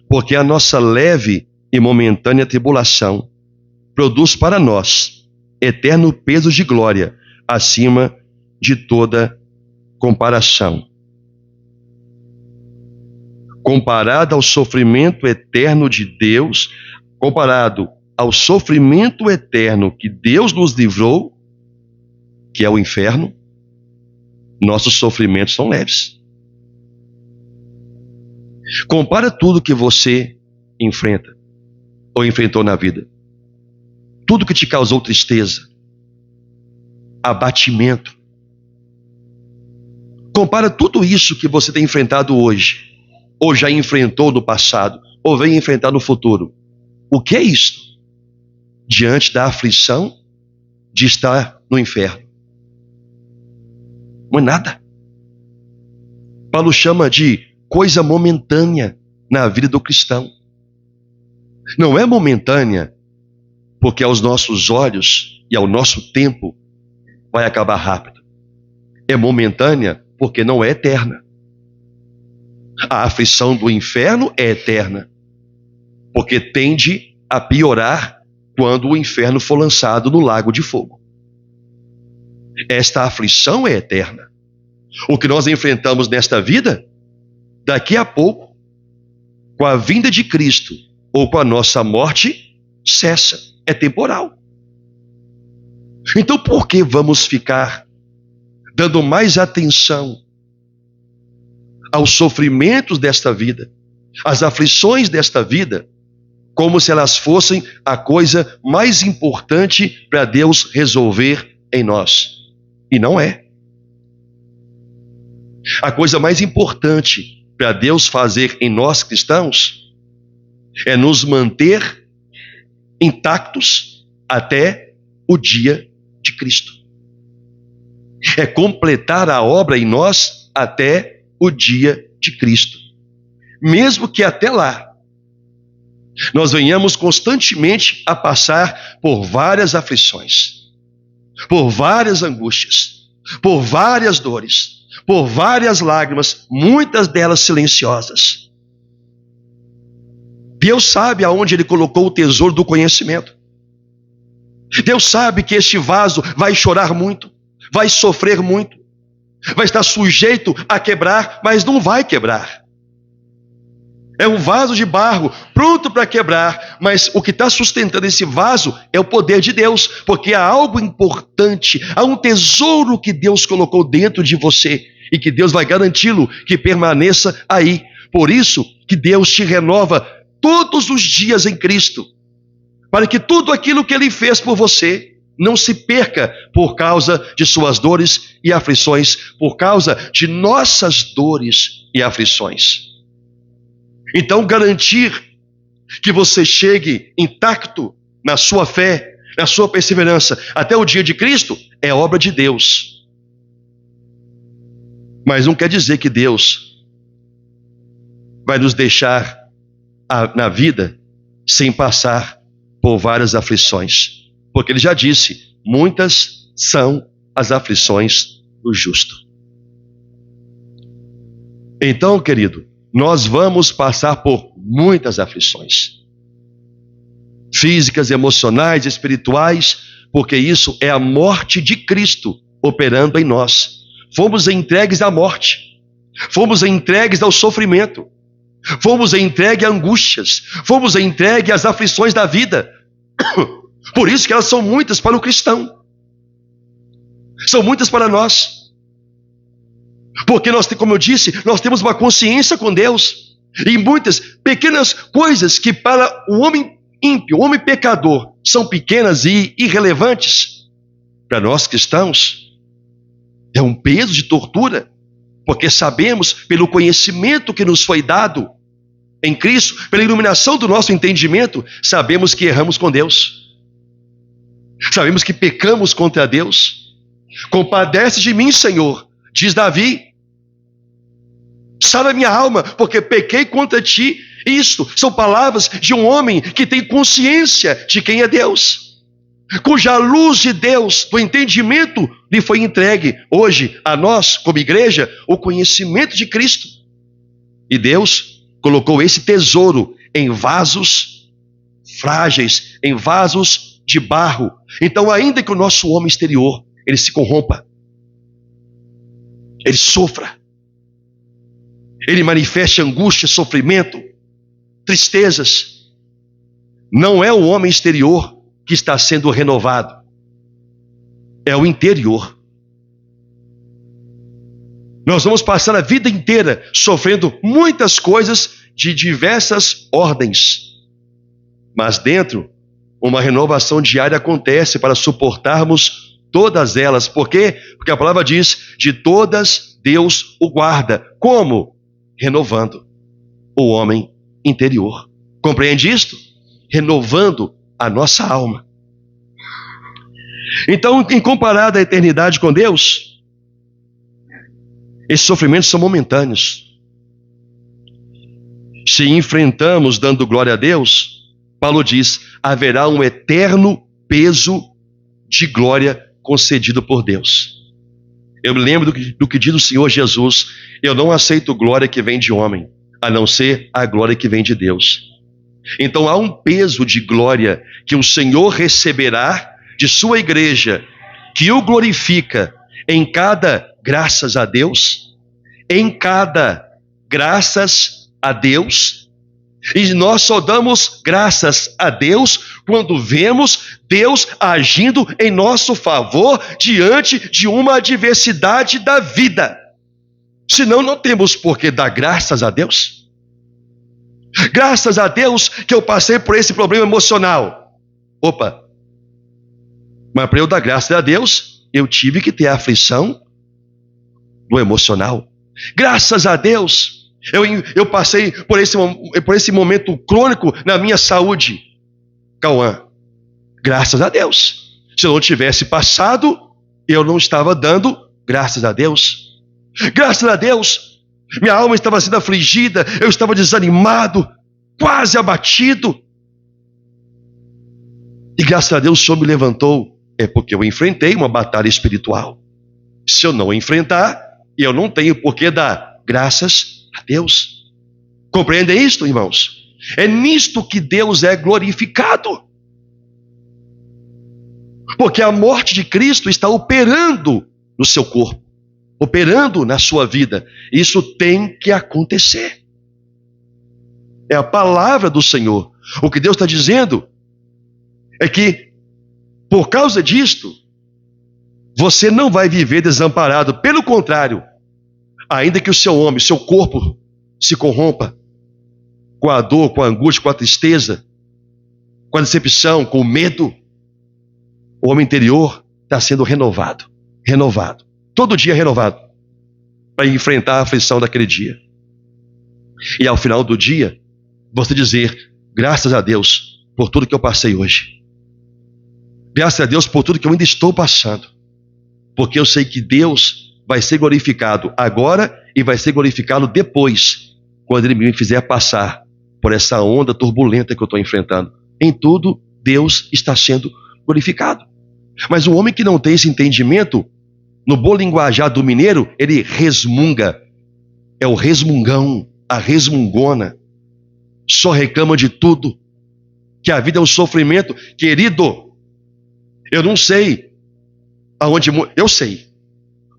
Porque a nossa leve e momentânea tribulação produz para nós eterno peso de glória acima de toda comparação. Comparado ao sofrimento eterno de Deus, comparado ao sofrimento eterno que Deus nos livrou, que é o inferno, nossos sofrimentos são leves. Compara tudo que você enfrenta ou enfrentou na vida. Tudo que te causou tristeza, abatimento. Compara tudo isso que você tem enfrentado hoje, ou já enfrentou no passado, ou vem enfrentar no futuro. O que é isso? Diante da aflição de estar no inferno. Não é nada. Paulo chama de coisa momentânea na vida do cristão. Não é momentânea porque aos nossos olhos e ao nosso tempo vai acabar rápido. É momentânea porque não é eterna. A aflição do inferno é eterna, porque tende a piorar quando o inferno for lançado no lago de fogo. Esta aflição é eterna. O que nós enfrentamos nesta vida, daqui a pouco, com a vinda de Cristo ou com a nossa morte, cessa, é temporal. Então por que vamos ficar dando mais atenção aos sofrimentos desta vida, às aflições desta vida, como se elas fossem a coisa mais importante para Deus resolver em nós? E não é. A coisa mais importante para Deus fazer em nós cristãos é nos manter intactos até o dia de Cristo. É completar a obra em nós até o dia de Cristo. Mesmo que até lá nós venhamos constantemente a passar por várias aflições, por várias angústias, por várias dores, por várias lágrimas, muitas delas silenciosas. Deus sabe aonde Ele colocou o tesouro do conhecimento. Deus sabe que este vaso vai chorar muito, vai sofrer muito, vai estar sujeito a quebrar, mas não vai quebrar. É um vaso de barro pronto para quebrar, mas o que está sustentando esse vaso é o poder de Deus, porque há algo importante, há um tesouro que Deus colocou dentro de você e que Deus vai garanti-lo que permaneça aí. Por isso que Deus te renova todos os dias em Cristo, para que tudo aquilo que Ele fez por você não se perca por causa de suas dores e aflições, por causa de nossas dores e aflições. Então, garantir que você chegue intacto na sua fé, na sua perseverança, até o dia de Cristo, é obra de Deus. Mas não quer dizer que Deus vai nos deixar na vida sem passar por várias aflições. Porque Ele já disse, muitas são as aflições do justo. Então, querido, nós vamos passar por muitas aflições. Físicas, emocionais, espirituais, porque isso é a morte de Cristo operando em nós. Fomos entregues à morte, fomos entregues ao sofrimento, fomos entregues a angústias, fomos entregues às aflições da vida. Por isso que elas são muitas para o cristão, são muitas para nós. Porque nós, como eu disse, nós temos uma consciência com Deus, e muitas pequenas coisas que para o homem ímpio, o homem pecador, são pequenas e irrelevantes, para nós cristãos é um peso de tortura, porque sabemos pelo conhecimento que nos foi dado em Cristo, pela iluminação do nosso entendimento, sabemos que erramos com Deus, sabemos que pecamos contra Deus. Compadece de mim, Senhor, diz Davi, salva minha alma, porque pequei contra ti Isto são palavras de um homem que tem consciência de quem é Deus, cuja luz de Deus, do entendimento, lhe foi entregue hoje a nós, como igreja, o conhecimento de Cristo. E Deus colocou esse tesouro em vasos frágeis, em vasos de barro. Então, ainda que o nosso homem exterior ele se corrompa, ele sofra, ele manifeste angústia, sofrimento, tristezas, não é o homem exterior que está sendo renovado, é o interior. Nós vamos passar a vida inteira sofrendo muitas coisas de diversas ordens, mas dentro, uma renovação diária acontece para suportarmos todas elas. Por quê? Porque a palavra diz, de todas Deus o guarda. Como? Renovando o homem interior. Compreende isto? Renovando a nossa alma. Então, em comparado à eternidade com Deus, esses sofrimentos são momentâneos. Se enfrentamos dando glória a Deus, Paulo diz, haverá um eterno peso de glória concedido por Deus. Eu me lembro do que diz o Senhor Jesus, eu não aceito glória que vem de homem, a não ser a glória que vem de Deus. Então há um peso de glória que o Senhor receberá de sua igreja, que o glorifica em cada graças a Deus, em cada graças a Deus. E nós só damos graças a Deus quando vemos Deus agindo em nosso favor diante de uma adversidade da vida. Senão não temos por que dar graças a Deus. Graças a Deus que eu passei por esse problema emocional. Opa! Mas para eu dar graças a Deus, eu tive que ter a aflição do emocional. Graças a Deus, eu passei por esse momento crônico na minha saúde. Cauã, graças a Deus. Se eu não tivesse passado, eu não estava dando graças a Deus. Graças a Deus, minha alma estava sendo afligida, eu estava desanimado, quase abatido. E graças a Deus o Senhor me levantou. É porque eu enfrentei uma batalha espiritual. Se eu não enfrentar, eu não tenho por que dar graças a Deus. Compreendem isto, irmãos? É nisto que Deus é glorificado. Porque a morte de Cristo está operando no seu corpo, operando na sua vida. Isso tem que acontecer. É a palavra do Senhor. O que Deus está dizendo é que, por causa disto, você não vai viver desamparado. Pelo contrário, ainda que o seu homem, seu corpo se corrompa com a dor, com a angústia, com a tristeza, com a decepção, com o medo, o homem interior está sendo renovado, todo dia renovado, para enfrentar a aflição daquele dia. E ao final do dia, você dizer, graças a Deus por tudo que eu passei hoje. Graças a Deus por tudo que eu ainda estou passando. Porque eu sei que Deus vai ser glorificado agora e vai ser glorificado depois, quando Ele me fizer passar por essa onda turbulenta que eu estou enfrentando. Em tudo, Deus está sendo glorificado. Mas o homem que não tem esse entendimento, no bom linguajar do mineiro, ele resmunga. É o resmungão, a resmungona. Só reclama de tudo. Que a vida é um sofrimento. Querido, eu não sei aonde, eu sei,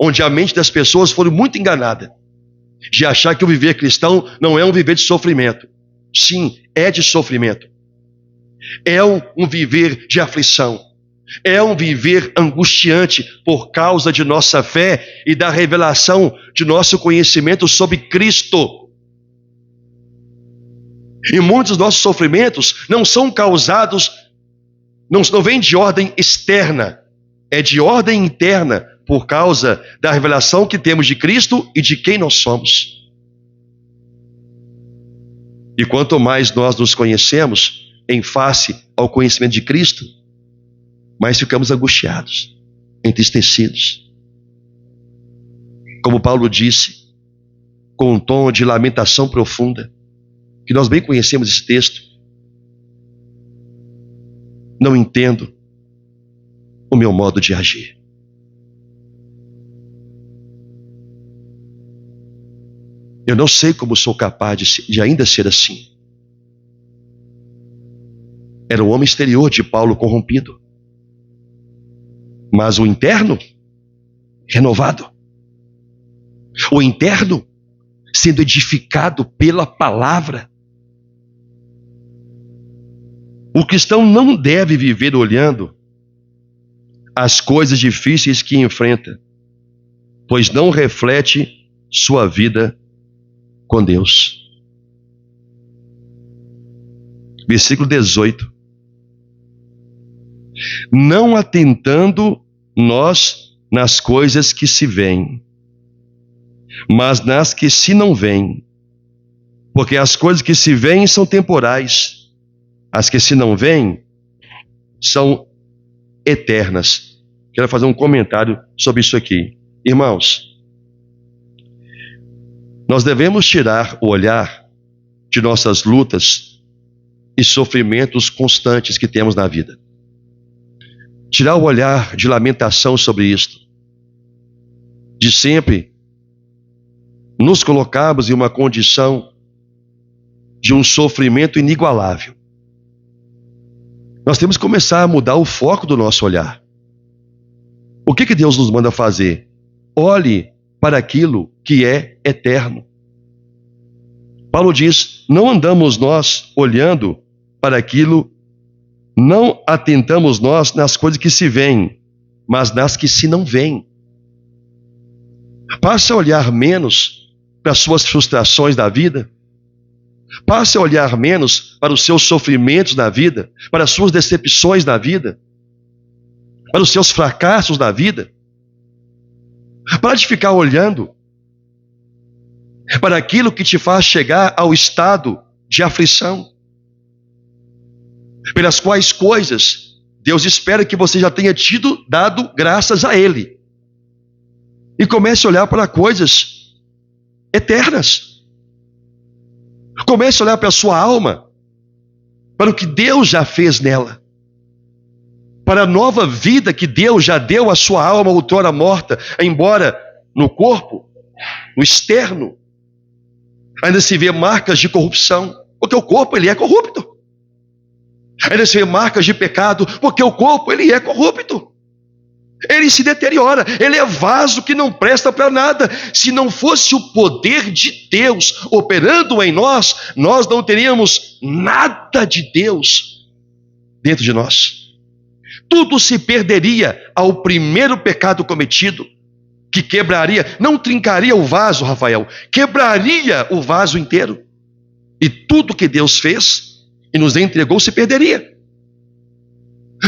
onde a mente das pessoas foi muito enganada, de achar que o viver cristão não é um viver de sofrimento. Sim, é de sofrimento. É um viver de aflição. É um viver angustiante por causa de nossa fé e da revelação de nosso conhecimento sobre Cristo. E muitos dos nossos sofrimentos não são causados, não vem de ordem externa, é de ordem interna, por causa da revelação que temos de Cristo e de quem nós somos. E quanto mais nós nos conhecemos em face ao conhecimento de Cristo, mais ficamos angustiados, entristecidos. Como Paulo disse, com um tom de lamentação profunda, que nós bem conhecemos esse texto. Não entendo o meu modo de agir. Eu não sei como sou capaz de ainda ser assim. Era o homem exterior de Paulo corrompido, mas o interno renovado. O interno sendo edificado pela palavra. O cristão não deve viver olhando as coisas difíceis que enfrenta, pois não reflete sua vida com Deus. Versículo 18. Não atentando nós nas coisas que se veem, mas nas que se não veem. Porque as coisas que se veem são temporais, as que se não veem são eternas. Quero fazer um comentário sobre isso aqui. Irmãos, nós devemos tirar o olhar de nossas lutas e sofrimentos constantes que temos na vida. Tirar o olhar de lamentação sobre isto. De sempre nos colocarmos em uma condição de um sofrimento inigualável. Nós temos que começar a mudar o foco do nosso olhar. O que Deus nos manda fazer? Olhe para aquilo que é eterno. Paulo diz, não andamos nós olhando para aquilo, não atentamos nós nas coisas que se veem, mas nas que se não veem. Passe a olhar menos para as suas frustrações da vida. Passe a olhar menos para os seus sofrimentos da vida, para as suas decepções da vida, para os seus fracassos da vida. Para de ficar olhando para aquilo que te faz chegar ao estado de aflição, pelas quais coisas Deus espera que você já tenha dado graças a Ele. E comece a olhar para coisas eternas. Comece a olhar para a sua alma, para o que Deus já fez nela, para a nova vida que Deus já deu à sua alma outrora morta, embora no corpo, no externo, ainda se vê marcas de corrupção, porque o corpo ele é corrupto. Ainda se vê marcas de pecado, porque o corpo ele é corrupto. Ele se deteriora, ele é vaso que não presta para nada. Se não fosse o poder de Deus operando em nós, nós não teríamos nada de Deus dentro de nós. Tudo se perderia ao primeiro pecado cometido, que quebraria, não trincaria o vaso, Rafael, quebraria o vaso inteiro. E tudo que Deus fez e nos entregou se perderia.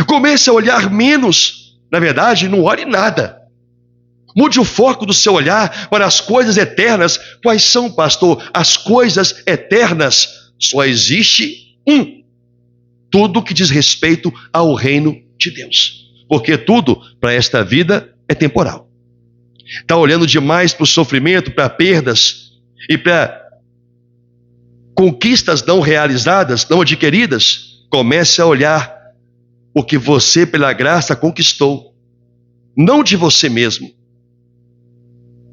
Comece a olhar menos. Na verdade, não olhe nada. Mude o foco do seu olhar para as coisas eternas. Quais são, pastor? As coisas eternas. Só existe um. Tudo que diz respeito ao reino de Deus. Porque tudo para esta vida é temporal. Está olhando demais para o sofrimento, para perdas e para conquistas não realizadas, não adquiridas. Comece a olhar o que você, pela graça, conquistou. Não de você mesmo,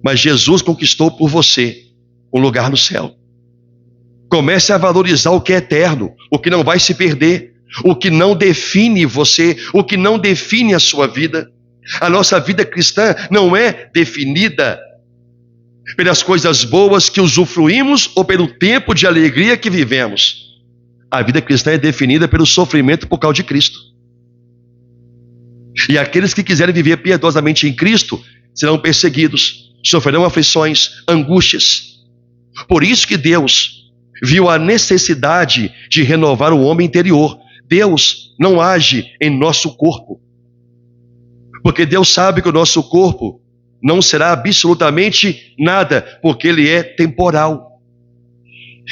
mas Jesus conquistou por você um lugar no céu. Comece a valorizar o que é eterno, o que não vai se perder, o que não define você, o que não define a sua vida. A nossa vida cristã não é definida pelas coisas boas que usufruímos ou pelo tempo de alegria que vivemos. A vida cristã é definida pelo sofrimento por causa de Cristo. E aqueles que quiserem viver piedosamente em Cristo serão perseguidos, sofrerão aflições, angústias. Por isso que Deus viu a necessidade de renovar o homem interior. Deus não age em nosso corpo, porque Deus sabe que o nosso corpo não será absolutamente nada, porque ele é temporal.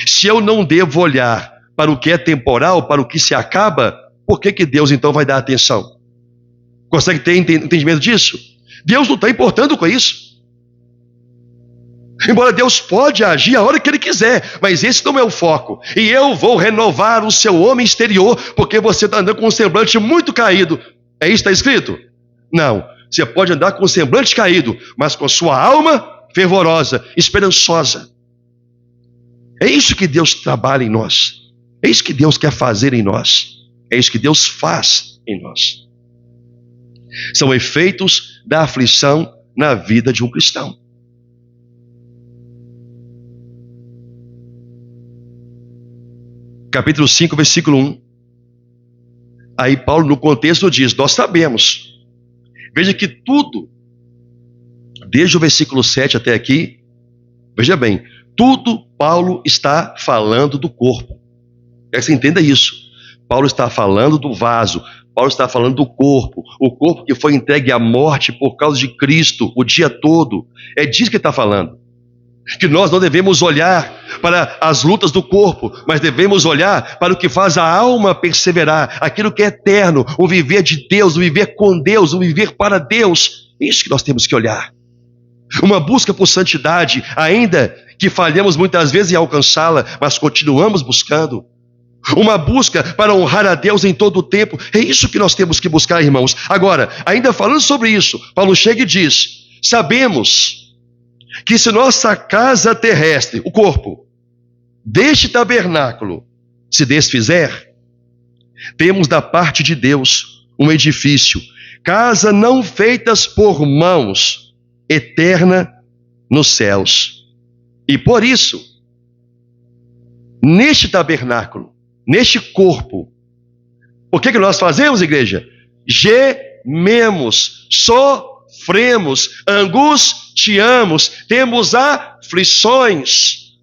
Se eu não devo olhar para o que é temporal, para o que se acaba, por que Deus então vai dar atenção? Consegue ter entendimento disso? Deus não está importando com isso. Embora Deus pode agir a hora que Ele quiser, mas esse não é o foco. E eu vou renovar o seu homem exterior, porque você está andando com um semblante muito caído. É isso que está escrito? Não. Você pode andar com um semblante caído, mas com sua alma fervorosa, esperançosa. É isso que Deus trabalha em nós. É isso que Deus quer fazer em nós. É isso que Deus faz em nós. São efeitos da aflição na vida de um cristão. Capítulo 5, versículo 1. Aí Paulo, no contexto, diz: nós sabemos. Veja que tudo, desde o versículo 7 até aqui, veja bem, tudo Paulo está falando do corpo. Quero que você entenda isso. Paulo está falando do vaso, Paulo está falando do corpo, o corpo que foi entregue à morte por causa de Cristo o dia todo. É disso que ele está falando. Que nós não devemos olhar para as lutas do corpo, mas devemos olhar para o que faz a alma perseverar, aquilo que é eterno, o viver de Deus, o viver com Deus, o viver para Deus. É isso que nós temos que olhar. Uma busca por santidade, ainda que falhamos muitas vezes em alcançá-la, mas continuamos buscando. Uma busca para honrar a Deus em todo o tempo. É isso que nós temos que buscar, irmãos. Agora, ainda falando sobre isso, Paulo chega e diz: sabemos que se nossa casa terrestre, o corpo, deste tabernáculo se desfizer, temos da parte de Deus um edifício, casa não feitas por mãos, eterna nos céus. E por isso, neste tabernáculo, neste corpo, o que nós fazemos, igreja? Gememos, sofremos, angustiamos, temos aflições,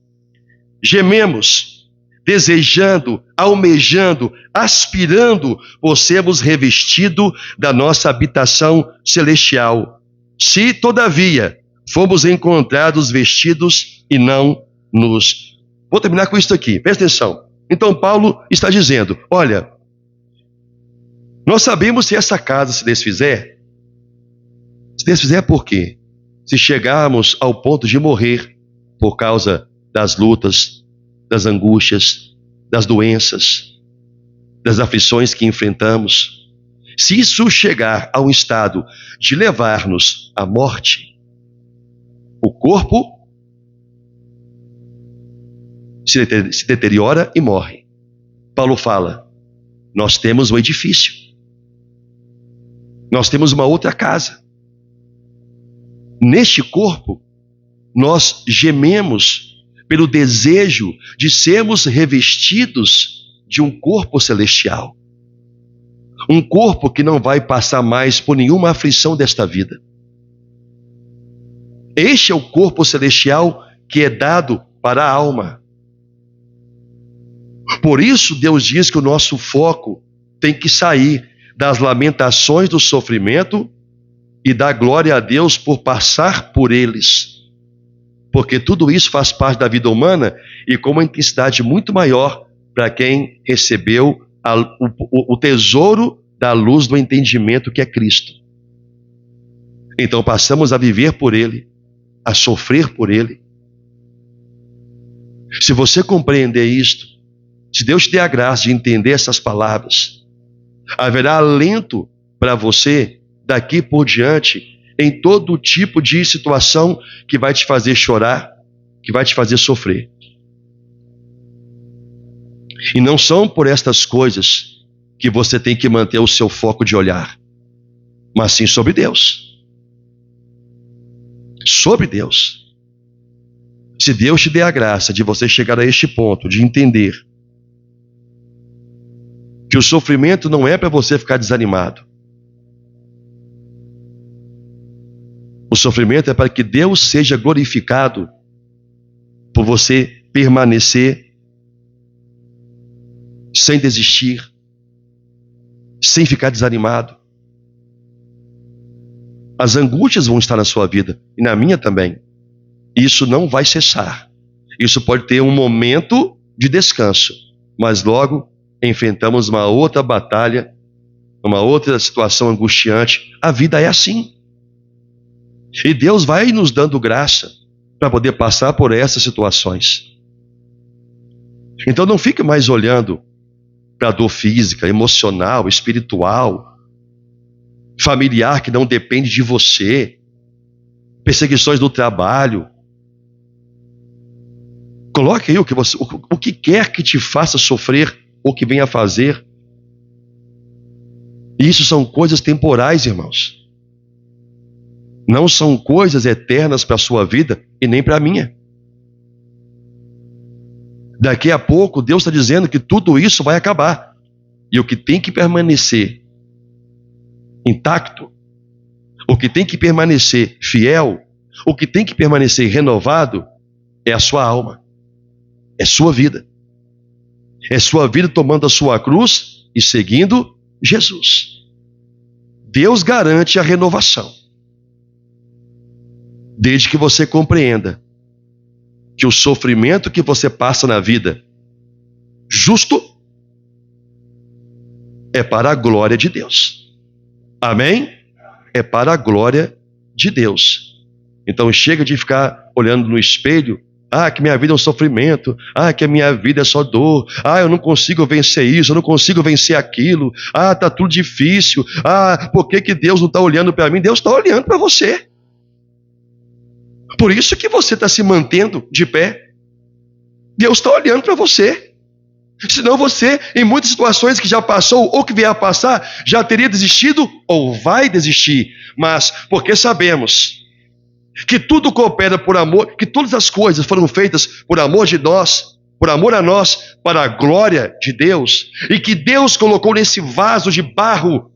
gememos, desejando, almejando, aspirando por sermos revestidos da nossa habitação celestial. Se, todavia, fomos encontrados vestidos e não nos... Vou terminar com isso aqui, presta atenção. Então Paulo está dizendo: olha, nós sabemos se essa casa se desfizer por quê? Se chegarmos ao ponto de morrer por causa das lutas, das angústias, das doenças, das aflições que enfrentamos, se isso chegar a um estado de levar-nos à morte, o corpo se deteriora e morre. Paulo fala: nós temos um edifício, nós temos uma outra casa. Neste corpo, nós gememos pelo desejo de sermos revestidos de um corpo celestial. Um corpo que não vai passar mais por nenhuma aflição desta vida. Este é o corpo celestial que é dado para a alma. Por isso Deus diz que o nosso foco tem que sair das lamentações do sofrimento e dar glória a Deus por passar por eles. Porque tudo isso faz parte da vida humana e com uma intensidade muito maior para quem recebeu o tesouro da luz do entendimento que é Cristo. Então passamos a viver por Ele, a sofrer por Ele. Se você compreender isto, se Deus te der a graça de entender essas palavras, haverá alento para você daqui por diante em todo tipo de situação que vai te fazer chorar, que vai te fazer sofrer. E não são por estas coisas que você tem que manter o seu foco de olhar, mas sim sobre Deus. Sobre Deus. Se Deus te der a graça de você chegar a este ponto, de entender que o sofrimento não é para você ficar desanimado. O sofrimento é para que Deus seja glorificado por você permanecer sem desistir, sem ficar desanimado. As angústias vão estar na sua vida e na minha também. Isso não vai cessar. Isso pode ter um momento de descanso, mas logo enfrentamos uma outra batalha, uma outra situação angustiante. A vida é assim. E Deus vai nos dando graça para poder passar por essas situações. Então não fique mais olhando para a dor física, emocional, espiritual, familiar que não depende de você, perseguições do trabalho. Coloque aí o que quer que te faça sofrer ou que venha a fazer. Isso são coisas temporais, irmãos. Não são coisas eternas para a sua vida e nem para a minha. Daqui a pouco, Deus está dizendo que tudo isso vai acabar. E o que tem que permanecer intacto, o que tem que permanecer fiel, o que tem que permanecer renovado, é a sua alma, é sua vida. É sua vida tomando a sua cruz e seguindo Jesus. Deus garante a renovação. Desde que você compreenda que o sofrimento que você passa na vida, justo, é para a glória de Deus. Amém? É para a glória de Deus. Então chega de ficar olhando no espelho, que minha vida é um sofrimento, que a minha vida é só dor, eu não consigo vencer isso, eu não consigo vencer aquilo, tá tudo difícil, por que Deus não está olhando para mim? Deus está olhando para você. Por isso que você está se mantendo de pé. Deus está olhando para você. Senão você, em muitas situações que já passou ou que vier a passar, já teria desistido ou vai desistir. Mas porque sabemos que tudo coopera por amor, que todas as coisas foram feitas por amor de nós, por amor a nós, para a glória de Deus, e que Deus colocou nesse vaso de barro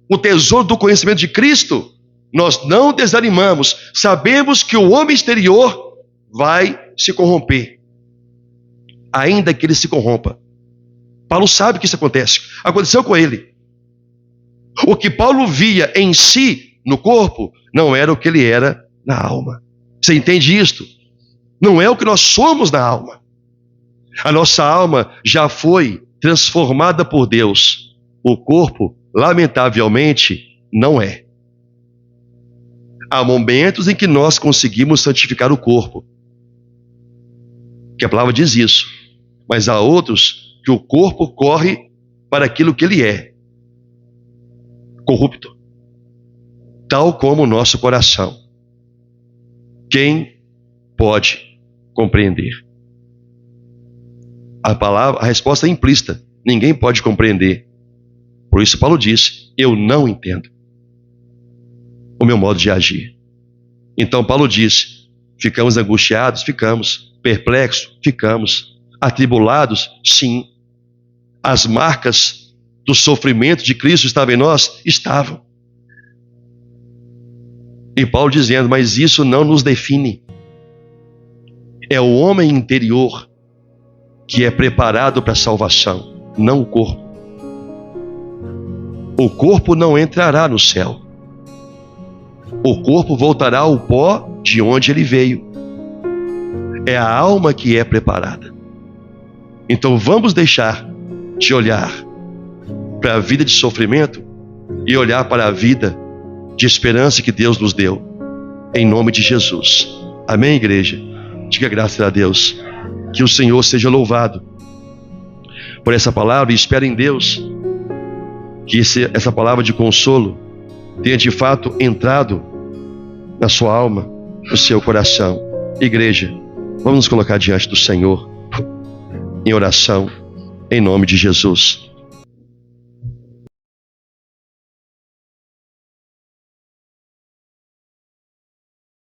o tesouro do conhecimento de Cristo, nós não desanimamos. Sabemos que o homem exterior vai se corromper, ainda que ele se corrompa. Paulo sabe que isso acontece. Aconteceu com ele. O que Paulo via em si, no corpo, não era o que ele era na alma. Você entende isto? Não é o que nós somos na alma. A nossa alma já foi transformada por Deus. O corpo, lamentavelmente, não é. Há momentos em que nós conseguimos santificar o corpo, que a palavra diz isso. Mas há outros que o corpo corre para aquilo que ele é, corrupto, tal como o nosso coração. Quem pode compreender? A resposta é implícita. Ninguém pode compreender. Por isso Paulo diz: eu não entendo o meu modo de agir. Então Paulo diz: ficamos angustiados? Ficamos. Perplexos? Ficamos. Atribulados? Sim. As marcas do sofrimento de Cristo estavam em nós? Estavam. E Paulo dizendo: mas isso não nos define. É o homem interior que é preparado para a salvação, não o corpo. O corpo não entrará no céu. O corpo voltará ao pó de onde ele veio. É a alma que é preparada. Então vamos deixar de olhar para a vida de sofrimento e olhar para a vida de esperança que Deus nos deu, em nome de Jesus. Amém, igreja? Diga graças a Deus. Que o Senhor seja louvado por essa palavra, e espere em Deus que essa palavra de consolo tenha de fato entrado na sua alma, no seu coração. Igreja, vamos nos colocar diante do Senhor em oração, em nome de Jesus.